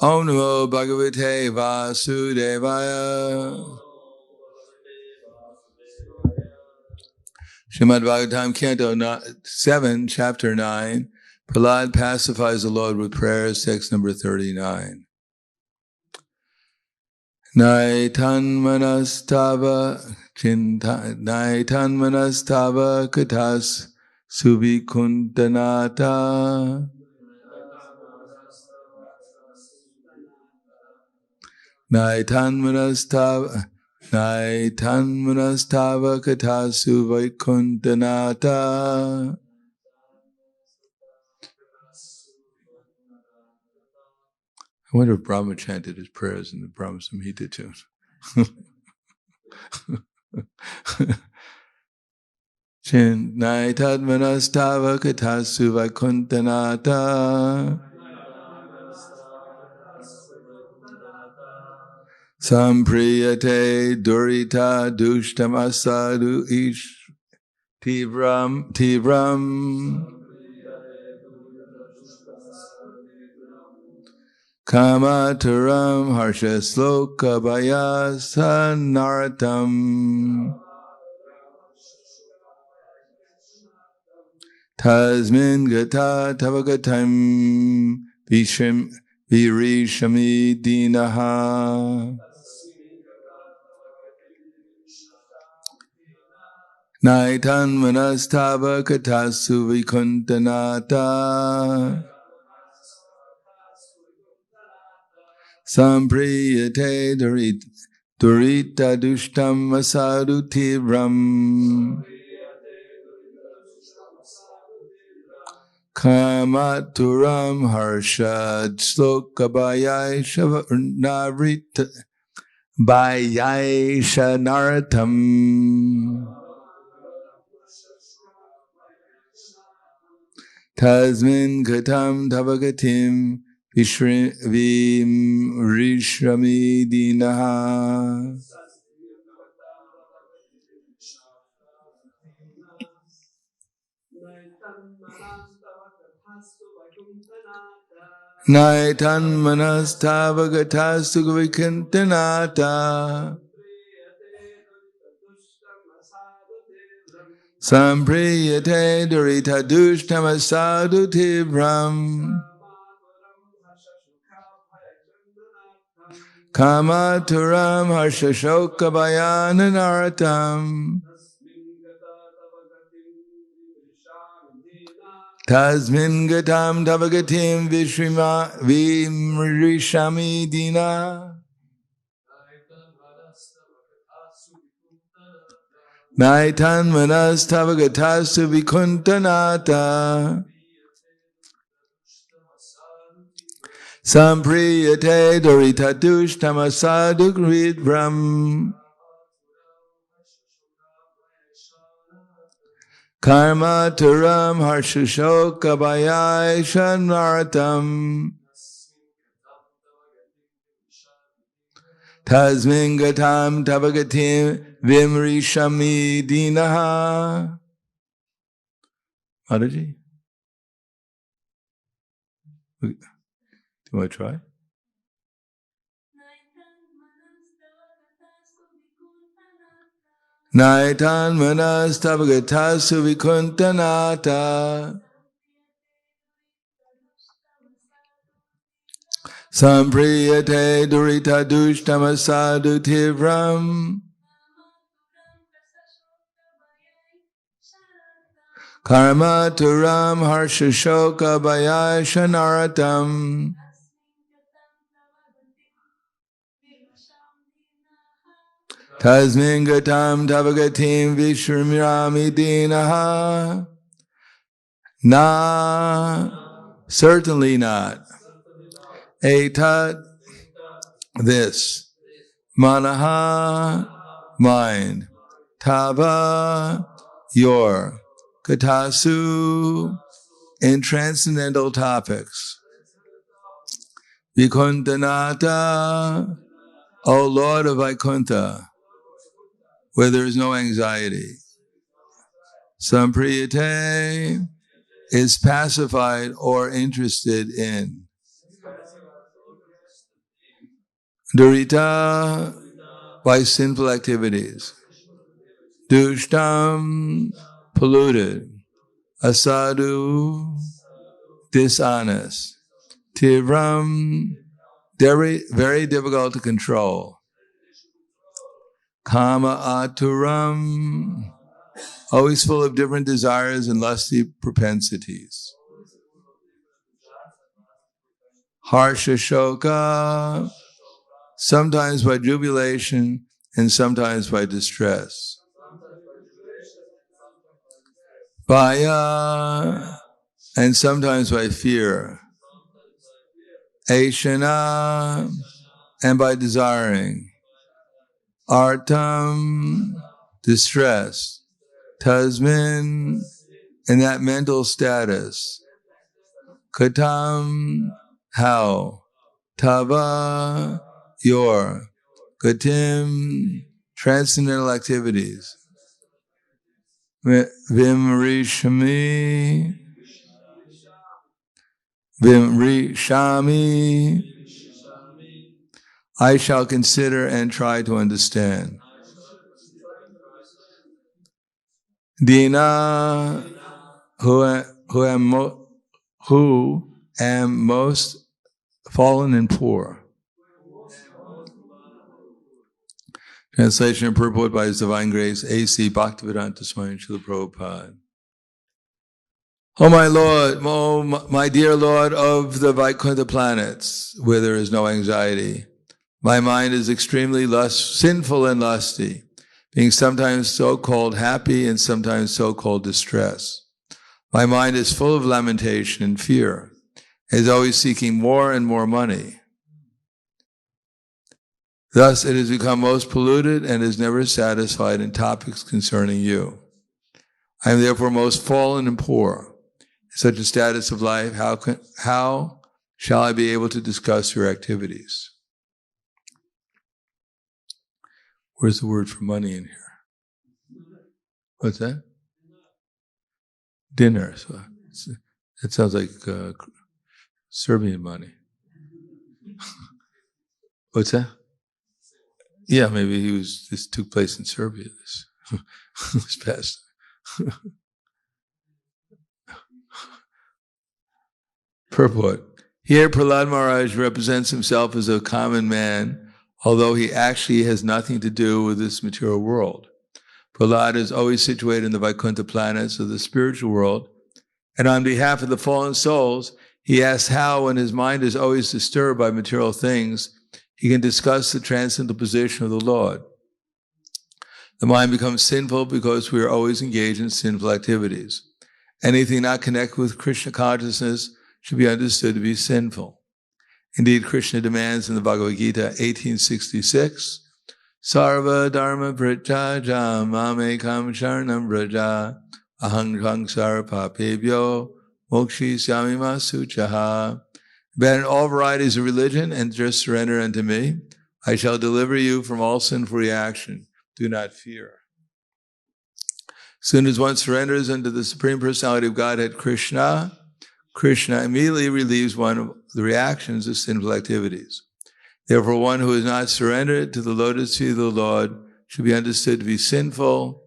Om Namo Bhagavate Vasudevaya. Srimad Bhagavatam, Canto 7, Chapter 9. Prahlad pacifies the Lord with prayers, text number 39. Naitanmanastava katas subhikuntanata. Naitanmanastava katas subhikuntanata. I wonder if Brahma chanted his prayers in the Brahma Samhita tune. Naitadmanastava katasu vaikuntanata sampriyate durita dushtam asadu ish tivram Kamataram harsha sloka naratam tasmin gata tavagatam virishami dinaha naitan manastava katasu vikuntanata Sampriyate durita dushtam asadu tibram Kamaturam harshad sloka bayaisha naratam Tasmin katam tavagatim Vishrami dinaha Naitan manastava gatastu vikintanata Sampriyate durita dushtam asadu tibram Kamaturam harsha shoka naratam Tasmin gatam tavagatim vimrishami dina Naitan manas tavagatasu vikuntanata Sampriyate durita dushtam asadu gridram Karma turam harshashoka bayaisha naratam Tasmin gatam tavagatim vimrishami dinaha. Mataji? Do you want to try? Naitan manas tavagatasu vikuntanata Sampriyate durita dushtamasadu tivram Karma turam harshashoka bayasha naratam Tasmin gatam tavagatim vishramirami dinaha. Na, certainly not. Etat, this. Manaha, mind. Tava, your. Katasu, in transcendental topics. Vikuntanata, O Lord of Vaikuntha, where there is no anxiety. Sampriyate is pacified or interested in. Durita, by sinful activities. Dushtam, polluted. Asadu, dishonest. Tivram, very difficult to control. Kama aturam, always full of different desires and lusty propensities. Harsha shoka, sometimes by jubilation and sometimes by distress. Bhaya, and sometimes by fear. Aishana, and by desiring. Artam, distress. Tasmin, in that mental status. Katam, how. Tava, your. Gatim, transcendental activities. Vimrishami, I shall consider and try to understand. Dina, who am most fallen and poor. Translation and purport by His Divine Grace, A.C. Bhaktivedanta Swami Srila Prabhupada. Oh my Lord, oh my dear Lord of the Vaikuntha planets, where there is no anxiety, my mind is extremely sinful and lusty, being sometimes so-called happy and sometimes so-called distress. My mind is full of lamentation and fear, is always seeking more and more money. Thus, it has become most polluted and is never satisfied in topics concerning you. I am therefore most fallen and poor. In such a status of life, how shall I be able to discuss your activities? Where's the word for money in here? What's that? Dinner. So it sounds like Serbian money. What's that? Yeah, maybe this took place in Serbia this past. Purport. Here Prahlad Maharaj represents himself as a common man, although he actually has nothing to do with this material world. Prahlad is always situated in the Vaikuntha planets of the spiritual world, and on behalf of the fallen souls, he asks how, when his mind is always disturbed by material things, he can discuss the transcendental position of the Lord. The mind becomes sinful because we are always engaged in sinful activities. Anything not connected with Krishna consciousness should be understood to be sinful. Indeed, Krishna demands in the Bhagavad Gita 1866, Sarva dharma prajaja mamekam sharanam vraja ahang sangsara papebhyo mokshisyami masuchaha. Abandon all varieties of religion and just surrender unto me. I shall deliver you from all sinful reaction. Do not fear. Soon as one surrenders unto the Supreme Personality of Godhead, Krishna immediately relieves one of the reactions of sinful activities. Therefore, one who is not surrendered to the lotus feet of the Lord should be understood to be sinful,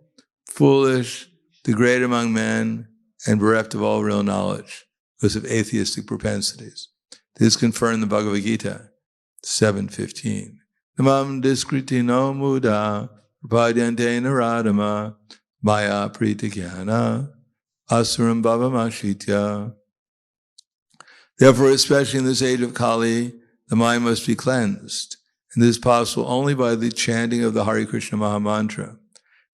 foolish, degraded among men, and bereft of all real knowledge because of atheistic propensities. This is confirmed in the Bhagavad Gita 7:15. Namam diskritino muda prapadyante naradama maya pritigyana asuram bhavamashitya. Therefore, especially in this age of Kali, the mind must be cleansed, and this is possible only by the chanting of the Hare Krishna Mahamantra.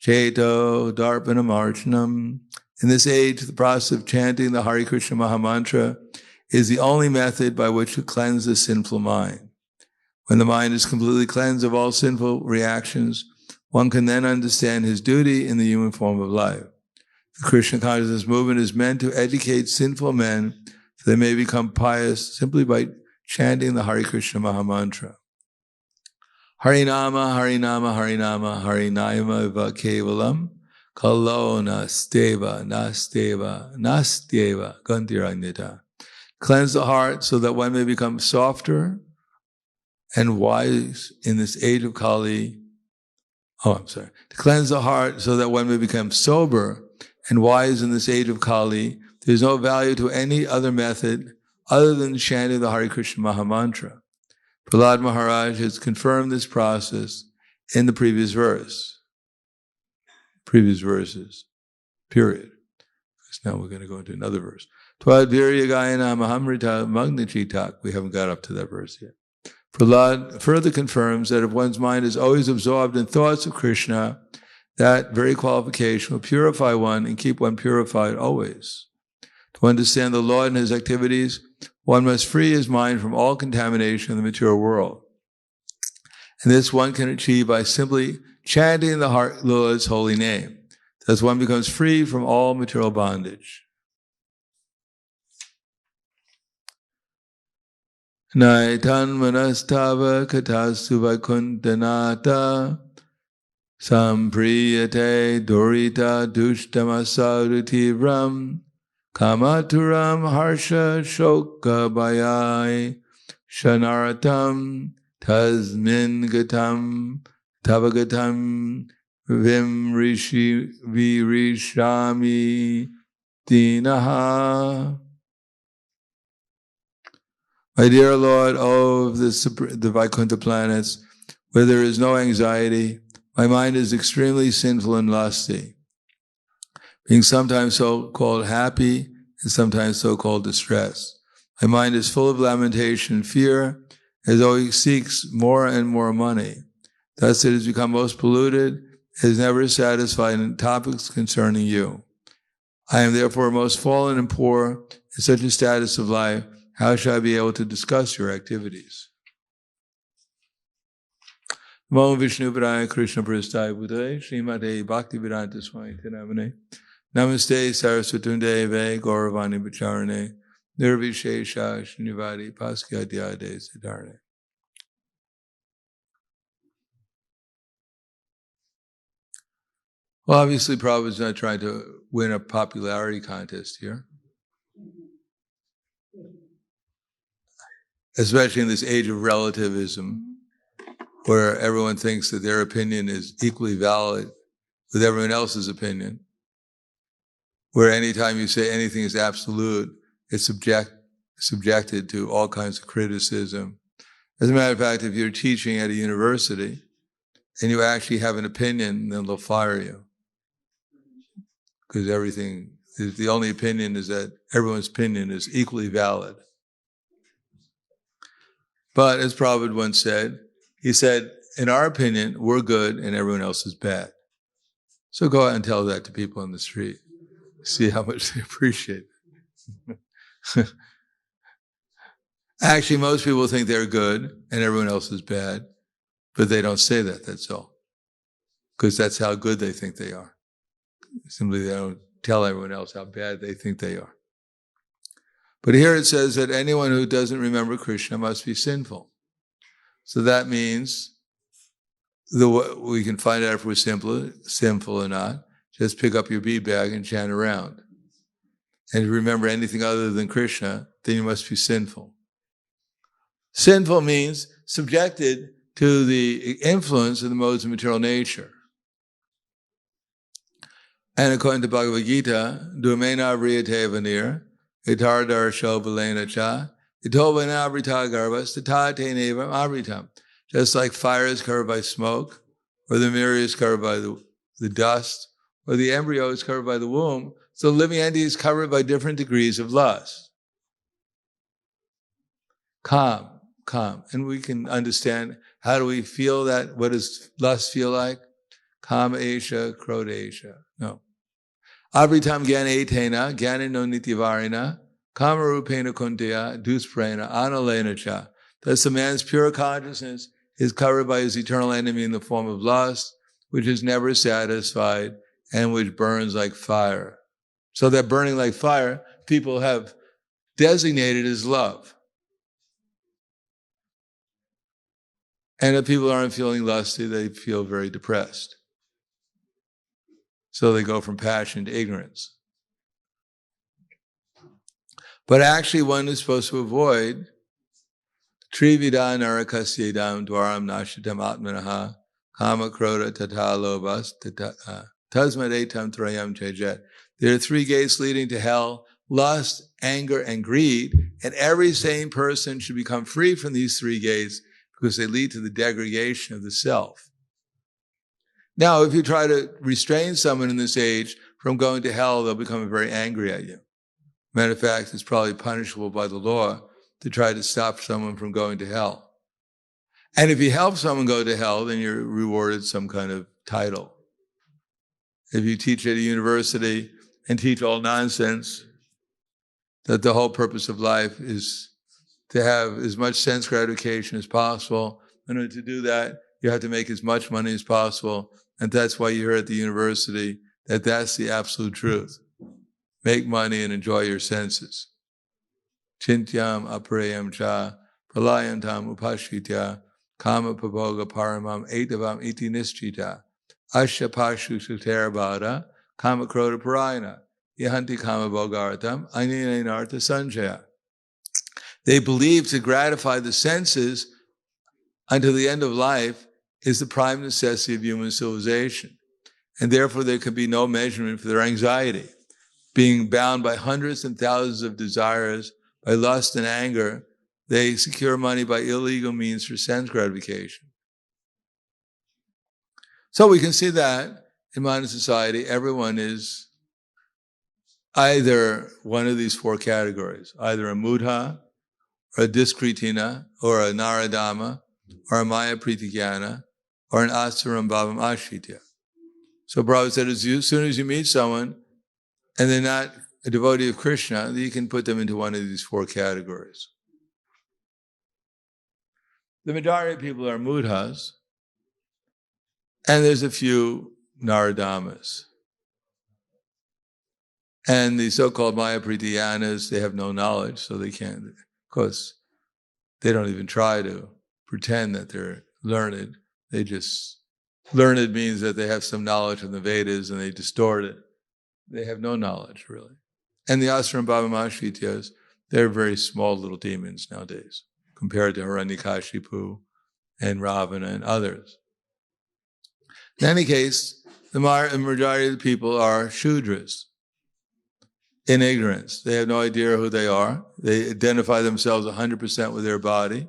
Cheto darpanam archanam. In this age, the process of chanting the Hare Krishna Mahamantra is the only method by which to cleanse the sinful mind. When the mind is completely cleansed of all sinful reactions, one can then understand his duty in the human form of life. The Krishna consciousness movement is meant to educate sinful men so they may become pious simply by chanting the Hare Krishna Mahamantra. Harinama, Harinama, Harinama, Harinayama va kevalam, kalo nasteva, nasteva, nasteva, gantiranyata. Cleanse the heart so that one may become softer and wise in this age of Kali. To cleanse the heart so that one may become sober and wise in this age of Kali, there is no value to any other method other than chanting the Hare Krishna Mahamantra. Prahlad Maharaj has confirmed this process in the previous verses, period. Because now we're going to go into another verse. Tvad virya gayana mahamrita magnichitak. We haven't got up to that verse yet. Prahlad further confirms that if one's mind is always absorbed in thoughts of Krishna, that very qualification will purify one and keep one purified always. To understand the Lord and his activities, one must free his mind from all contamination in the material world. And this one can achieve by simply chanting the Lord's holy name. Thus one becomes free from all material bondage. Naitan manastava katasu vaikuntanata sampriyate dorita dushtamasarutivam kamaturam harsha shoka bayai shanaratam tasmin gatam tavagatam virishami dinaha. My dear Lord, of the Vaikuntha planets, where there is no anxiety, my mind is extremely sinful and lusty, being sometimes so-called happy and sometimes so-called distressed. My mind is full of lamentation and fear, as though it seeks more and more money. Thus it has become most polluted, it is never satisfied in topics concerning you. I am therefore most fallen and poor in such a status of life. How shall I be able to discuss your activities? Namo Vishnu Padaya Krishna Prasthaya Bhutale Srimate Bhaktivedanta Swami Namane Namaste Saraswatunde Ve Gauravani Bacharane Nirvishesha Srinivadi Paskyadyade Siddharne. Well, obviously Prabhupada's not trying to win a popularity contest here. Especially in this age of relativism, where everyone thinks that their opinion is equally valid with everyone else's opinion, where anytime you say anything is absolute, it's subjected to all kinds of criticism. As a matter of fact, if you're teaching at a university and you actually have an opinion, then they'll fire you. Because the only opinion is that everyone's opinion is equally valid. But as Prabhupada once said, he said, in our opinion, we're good and everyone else is bad. So go out and tell that to people on the street. See how much they appreciate it. Actually, most people think they're good and everyone else is bad, but they don't say that, that's all. Because that's how good they think they are. Simply they don't tell everyone else how bad they think they are. But here it says that anyone who doesn't remember Krishna must be sinful. So that means we can find out if we're sinful or not. Just pick up your bead bag and chant around. And if you remember anything other than Krishna, then you must be sinful. Sinful means subjected to the influence of the modes of material nature. And according to Bhagavad Gita, Dumena Vriyate Vanir, Itardar Balena Cha, Itobana Abrita Garbas, Tatate Nevam Abritam. Just like fire is covered by smoke, or the mirror is covered by the dust, or the embryo is covered by the womb, so the living entity is covered by different degrees of lust. Calm. And we can understand, how do we feel that? What does lust feel like? Kama Esha, Krodha Esha. No. Abritam Gyana Etena, Gyana no Nityavarina, Kamarupena Kuntiya, Dusprena, Analena Cha. Thus the man's pure consciousness is covered by his eternal enemy in the form of lust, which is never satisfied and which burns like fire. So that burning like fire, people have designated as love. And if people aren't feeling lusty, they feel very depressed. So they go from passion to ignorance. But actually one is supposed to avoid Trivida narakasyedam dwaram nashitam atmanaha kama krodha tata lobas tasmadetam trayam chejet. There are three gates leading to hell: lust, anger, and greed. And every sane person should become free from these three gates because they lead to the degradation of the self. Now, if you try to restrain someone in this age from going to hell, they'll become very angry at you. Matter of fact, it's probably punishable by the law to try to stop someone from going to hell. And if you help someone go to hell, then you're rewarded some kind of title. If you teach at a university and teach all nonsense, that the whole purpose of life is to have as much sense gratification as possible. In order to do that, you have to make as much money as possible. And that's why you hear at the university that that's the absolute truth. Make money and enjoy your senses. Chintyam aparayam cha pralayantam upashitya kama pabhoga paramam etavam iti nischita asya pashu suterabhada kama krodha parayana yahanti kama bhogartam ainenartha sanjaya. They believe to gratify the senses until the end of life is the prime necessity of human civilization. And therefore there can be no measurement for their anxiety. Being bound by hundreds and thousands of desires, by lust and anger, they secure money by illegal means for sense gratification. So we can see that in modern society, everyone is either one of these four categories, either a mudha, or a diskritina, or a naradama, or a maya pritigyana, or an asaram bhavam ashritya. So Prabhupada said, as soon as you meet someone, and they're not a devotee of Krishna, you can put them into one of these four categories. The majority of people are mudhas, and there's a few naradamas. And the so-called maya pritiyanas, they have no knowledge, so they can't. Of course, they don't even try to pretend that they're learned. They just, learned means that they have some knowledge of the Vedas and they distort it. They have no knowledge, really. And the Asaram Bhavam Ashrityas, they're very small little demons nowadays, compared to Hiranyakashipu and Ravana and others. In any case, the majority of the people are Shudras, in ignorance. They have no idea who they are. They identify themselves 100% with their body,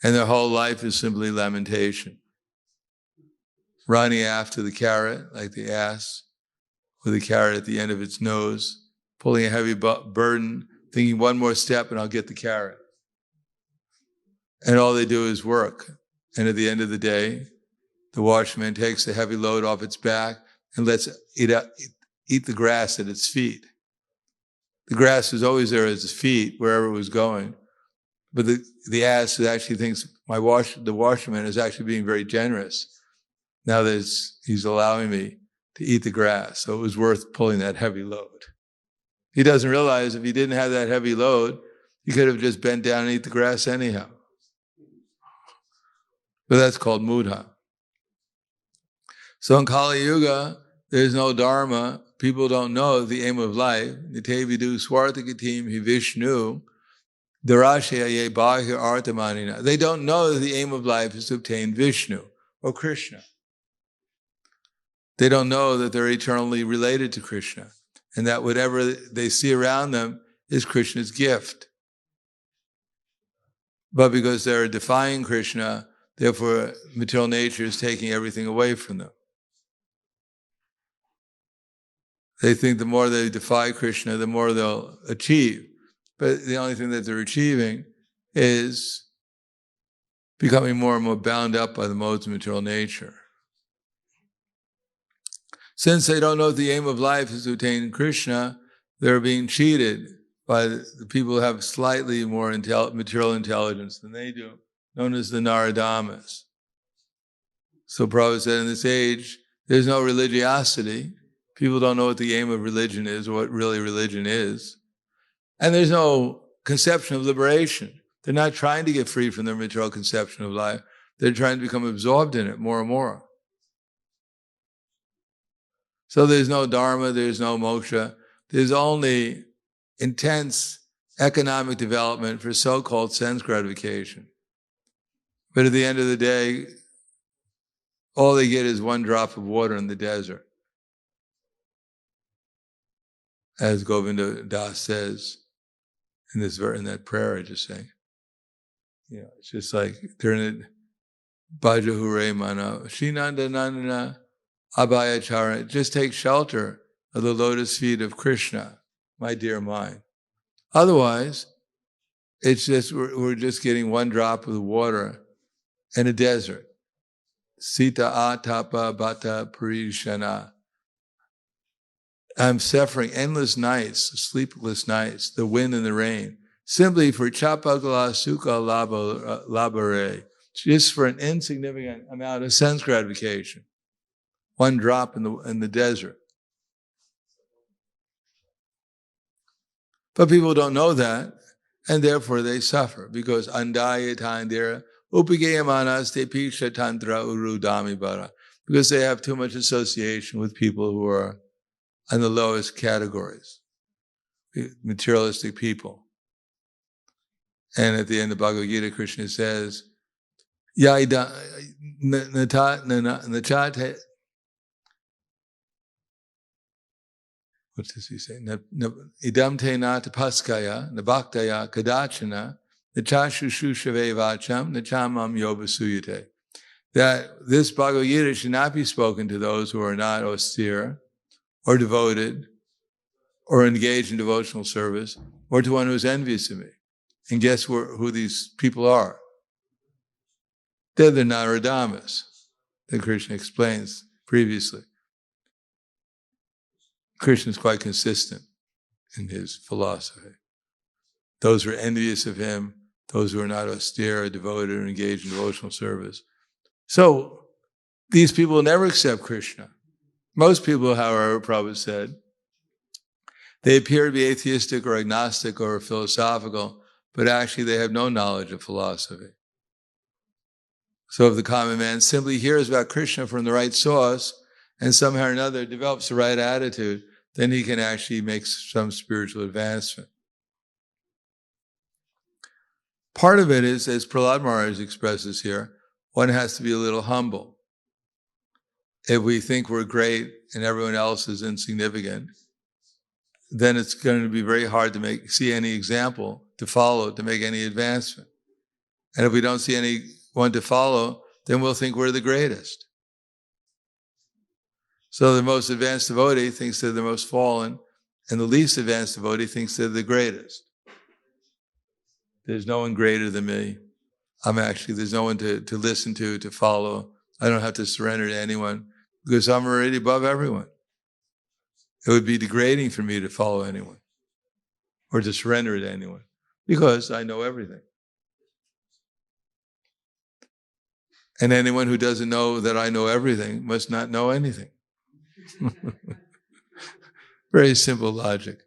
and their whole life is simply lamentation. Running after the carrot, like the ass, with a carrot at the end of its nose, pulling a heavy burden, thinking one more step and I'll get the carrot. And all they do is work. And at the end of the day, the washerman takes the heavy load off its back and lets it eat the grass at its feet. The grass was always there at its feet, wherever it was going. But the ass actually thinks the washerman is actually being very generous. Now that he's allowing me to eat the grass, so it was worth pulling that heavy load. He doesn't realize if he didn't have that heavy load, he could have just bent down and eat the grass anyhow. But that's called mudha. So in Kali Yuga, there's no dharma. People don't know the aim of life. Nite vidu swartakatim hi Vishnu darashyaye bahir artamanina. They don't know that the aim of life is to obtain Vishnu or Krishna. They don't know that they're eternally related to Krishna and that whatever they see around them is Krishna's gift. But because they're defying Krishna, therefore material nature is taking everything away from them. They think the more they defy Krishna, the more they'll achieve. But the only thing that they're achieving is becoming more and more bound up by the modes of material nature. Since they don't know the aim of life is to attain Krishna, they're being cheated by the people who have slightly more material intelligence than they do, known as the Naradamas. So Prabhupada said in this age, there's no religiosity. People don't know what the aim of religion is or what really religion is. And there's no conception of liberation. They're not trying to get free from their material conception of life. They're trying to become absorbed in it more and more. So there's no dharma, there's no moksha. There's only intense economic development for so-called sense gratification. But at the end of the day, all they get is one drop of water in the desert. As Govinda Das says in that prayer I just sang. It's just like during the Bhaja Hure Mana, Shinanda Nandana Abhayachara, just take shelter of the lotus feet of Krishna, my dear mind. Otherwise, it's just we're just getting one drop of the water in a desert. Sita atapa bata parishana. I'm suffering endless nights, sleepless nights, the wind and the rain, simply for chapagala sukha labare, just for an insignificant amount of sense gratification. One drop in the desert. But people don't know that, and therefore they suffer, because andaya tandira upigayamanas te pisha tantra urudami bara, because they have too much association with people who are in the lowest categories, materialistic people. And at the end of Bhagavad Gita, Krishna says, what does he say? Idam te na tapaskaya, nabhaktaya kadachana, nachashushave vacham, nachamam yobasuyate. That this Bhagavad Gita should not be spoken to those who are not austere, or devoted, or engaged in devotional service, or to one who is envious of me. And guess who these people are? They're the Naradamas, that Krishna explains previously. Krishna is quite consistent in his philosophy. Those who are envious of him, those who are not austere, or devoted, or engaged in devotional service. So, these people will never accept Krishna. Most people, however, Prabhupada said, they appear to be atheistic or agnostic or philosophical, but actually they have no knowledge of philosophy. So if the common man simply hears about Krishna from the right source and somehow or another develops the right attitude, then he can actually make some spiritual advancement. Part of it is, as Prahlad Maharaj expresses here, one has to be a little humble. If we think we're great and everyone else is insignificant, then it's going to be very hard to see any example to follow, to make any advancement. And if we don't see anyone to follow, then we'll think we're the greatest. So the most advanced devotee thinks they're the most fallen, and the least advanced devotee thinks they're the greatest. There's no one greater than me. There's no one to listen to follow. I don't have to surrender to anyone, because I'm already above everyone. It would be degrading for me to follow anyone or to surrender to anyone, because I know everything. And anyone who doesn't know that I know everything must not know anything. Very simple logic.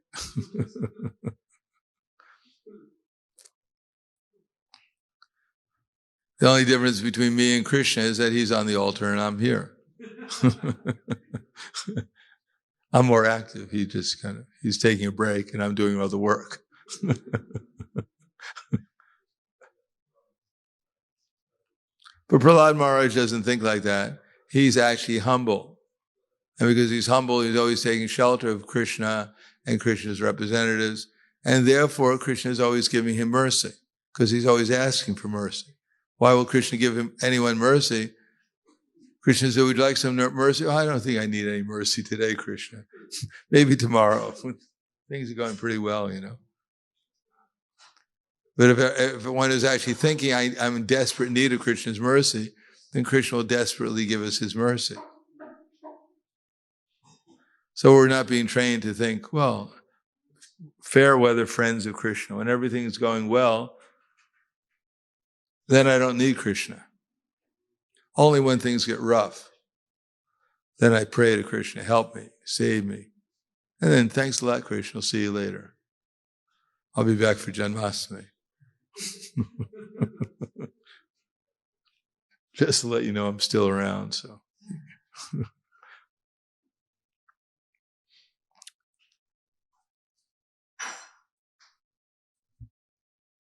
The only difference between me and Krishna is that he's on the altar and I'm here. I'm more active. He's taking a break and I'm doing all the work. But Prahlad Maharaj doesn't think like that. He's actually humble. And because he's humble, he's always taking shelter of Krishna and Krishna's representatives. And therefore, Krishna is always giving him mercy, because he's always asking for mercy. Why will Krishna give anyone mercy? Krishna said, would you like some mercy? Oh, I don't think I need any mercy today, Krishna. Maybe tomorrow. Things are going pretty well, But if one is actually thinking, I'm in desperate need of Krishna's mercy, then Krishna will desperately give us his mercy. So we're not being trained to think, well, fair weather friends of Krishna. When everything's going well, then I don't need Krishna. Only when things get rough, then I pray to Krishna, help me, save me. And then, thanks a lot, Krishna, I'll see you later. I'll be back for Janmashtami. Just to let you know I'm still around, so.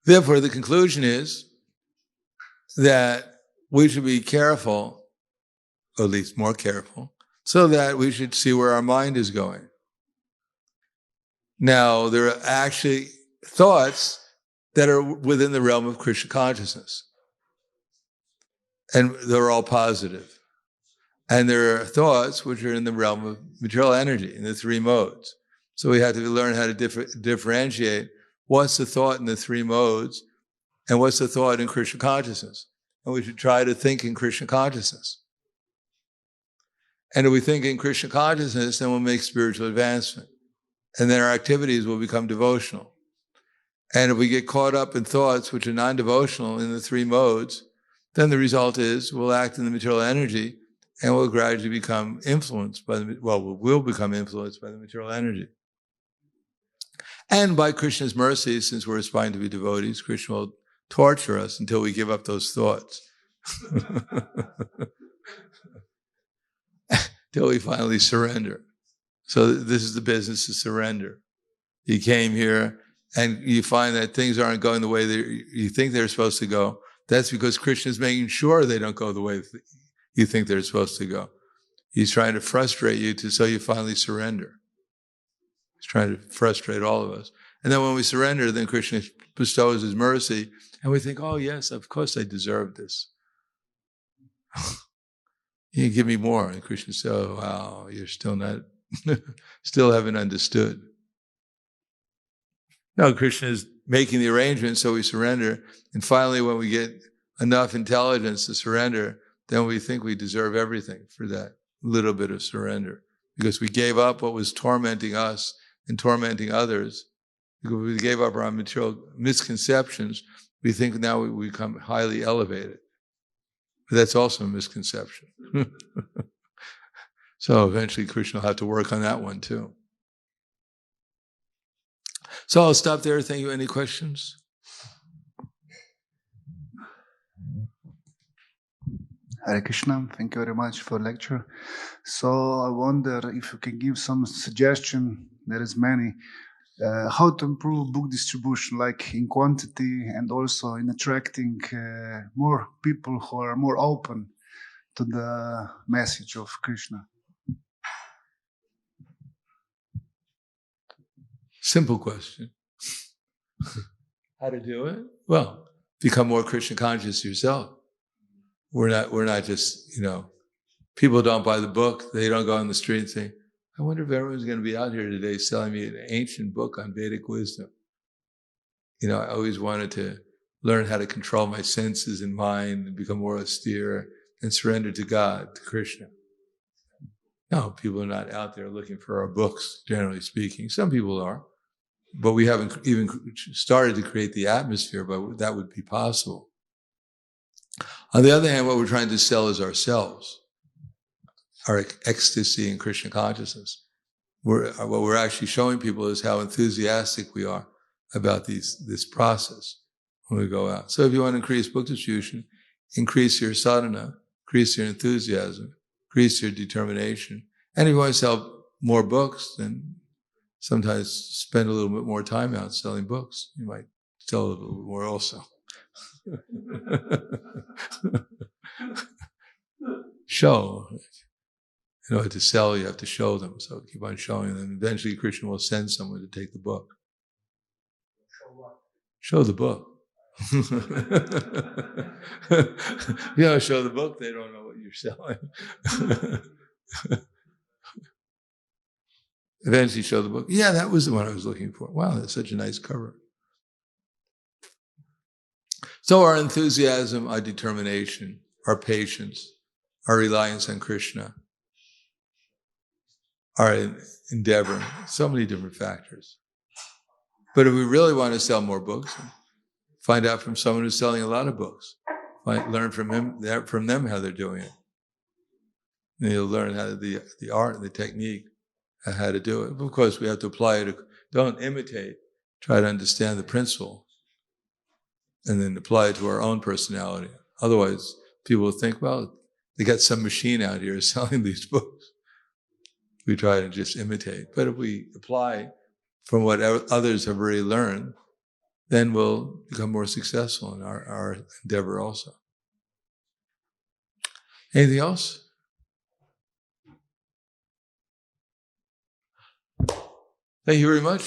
Therefore, the conclusion is that we should be careful, or at least more careful, so that we should see where our mind is going. Now, there are actually thoughts that are within the realm of Krishna consciousness. And they're all positive. And there are thoughts which are in the realm of material energy, in the three modes. So we have to learn how to differentiate what's the thought in the three modes and what's the thought in Krishna consciousness. And we should try to think in Krishna consciousness. And if we think in Krishna consciousness, then we'll make spiritual advancement. And then our activities will become devotional. And if we get caught up in thoughts which are non-devotional in the three modes, then the result is we'll act in the material energy and we'll gradually become influenced by we'll become influenced by the material energy. And by Krishna's mercy, since we're aspiring to be devotees, Krishna will torture us until we give up those thoughts. Till we finally surrender. So this is the business of surrender. You came here and you find that things aren't going the way that you think they're supposed to go. That's because Krishna is making sure they don't go the way you think they're supposed to go. He's trying to frustrate you so you finally surrender. He's trying to frustrate all of us. And then when we surrender, then Krishna bestows his mercy and we think, oh yes, of course I deserve this. You give me more. And Krishna says, oh wow, you're still not, still haven't understood. No, Krishna is making the arrangements so we surrender. And finally, when we get enough intelligence to surrender, then we think we deserve everything for that little bit of surrender. Because we gave up what was tormenting us and tormenting others. Because we gave up our material misconceptions, we think now we become highly elevated. But that's also a misconception. So eventually Krishna will have to work on that one too. So I'll stop there. Thank you. Any questions? Hare Krishna, thank you very much for lecture. So I wonder if you can give some suggestion, there is many, how to improve book distribution, like in quantity and also in attracting more people who are more open to the message of Krishna. Simple question. How to do it? Well, become more Krishna conscious yourself. We're not just, people don't buy the book. They don't go on the street and say, I wonder if everyone's going to be out here today selling me an ancient book on Vedic wisdom. I always wanted to learn how to control my senses and mind and become more austere and surrender to God, to Krishna. No, people are not out there looking for our books, generally speaking. Some people are, but we haven't even started to create the atmosphere, but that would be possible. On the other hand, what we're trying to sell is ourselves, our ecstasy in Krishna consciousness. What we're actually showing people is how enthusiastic we are about this process when we go out. So if you want to increase book distribution, increase your sadhana, increase your enthusiasm, increase your determination. And if you want to sell more books, then sometimes spend a little bit more time out selling books. You might sell a little bit more also. Show. In order to sell, you have to show them. So keep on showing them. Eventually, Krishna will send someone to take the book. Show what? Show the book. You don't show the book, they don't know what you're selling. Eventually show the book. Yeah, that was the one I was looking for. Wow, that's such a nice cover. So our enthusiasm, our determination, our patience, our reliance on Krishna, our endeavor, so many different factors. But if we really want to sell more books, find out from someone who's selling a lot of books. Learn from them how they're doing it. And you'll learn how the art and the technique, how to do it. Of course, we have to apply it. Don't imitate. Try to understand the principle. And then apply it to our own personality. Otherwise, people will think, well, they got some machine out here selling these books. We try to just imitate. But if we apply from what others have already learned, then we'll become more successful in our endeavor also. Anything else? Thank you very much.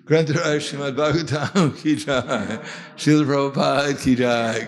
Grantaraj Srimad Bhagavatam ki jai. Srila Prabhupada ki jai.